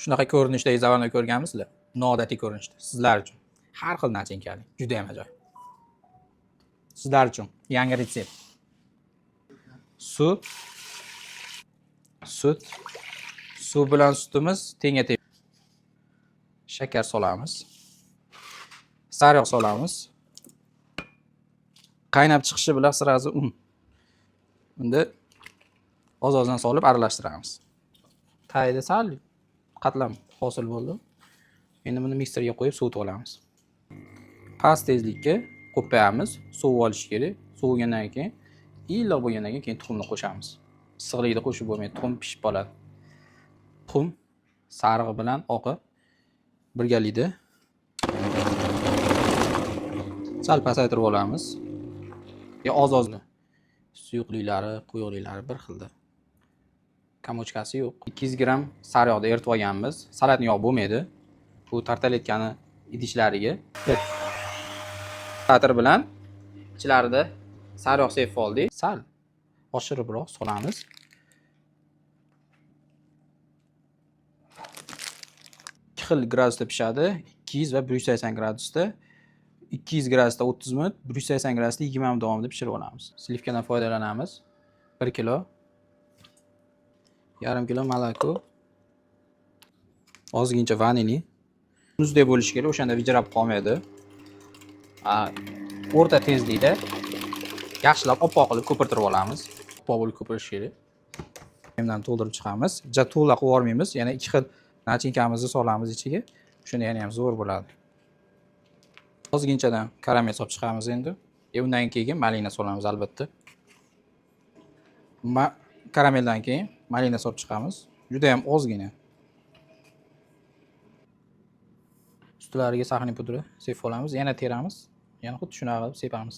Shunaqa ko'rinishdagi zavarni ko'rganmisizlar? Noodatiy ko'rinishda. Sizlar uchun har xil nachinkali, juda ham ajoyib. Sizlar uchun yangi retsept. Sut, suv bilan sutimiz tenga-teng. Shakar solamiz. Sariyog' solamiz. Qaynab chiqishi bilan sirazi un. Unda oz-ozdan solib aralashtiramiz. Tayida sal qatlam hosil bo'ldi. Endi buni mikserga qo'yib sovutib olamiz. Past tezlikka qo'yamiz. Sovib olish kerak. Sovigandan keyin iliq bo'lgandan keyin tuxumni qo'shamiz. Issiqlikda qo'shib bo'lmaydi, tuxum pishib qoladi. Tuxum sarig'i bilan oqi birgalikda sal pasaytirib olamiz. Oz-ozdan suyuqliklari, quyuqliklari bir xilda. Kamochkasi yo'q. 200 gram sariyog'da eritib olganmiz. Salatni yog' bo'lmaydi. Bu tartaletkani idishlariga patir bilan ichlarida sariyog' sepib oldik. Sal oshiribroq solamiz. Ikki xil gradusda pishadi. 200 va 180 gradusda. 200 gradusda 30 minut, 180 gradusda 20 minut davomida pishirib olamiz. Slivkadan foydalanamiz. 1 kilo, yarim kilo moloko, ozgincha vanilin. Muzdek bo'lishi kerak, o'shanda vijrab qolmaydi. O'rta tezlikda yaxshilab oppoq qilib ko'pirtirib olamiz. Oppoq bo'lib ko'pirish kerak. Bundan to'ldirib chiqamiz. To'la qilib yormaymiz. Yana ikki xil nachinkamizni solamiz ichiga. Shunda yana ham zo'r bo'ladi. Ozginchadan karamel solib chiqamiz endi. Undan keyin malina solamiz albatta. Karameldan keyin malina solib chiqamiz. Juda ham ozgina. Ustilariga saxni pudri sepib olamiz, yana teramiz. Yana xuddi shunaqa qilib sepamiz.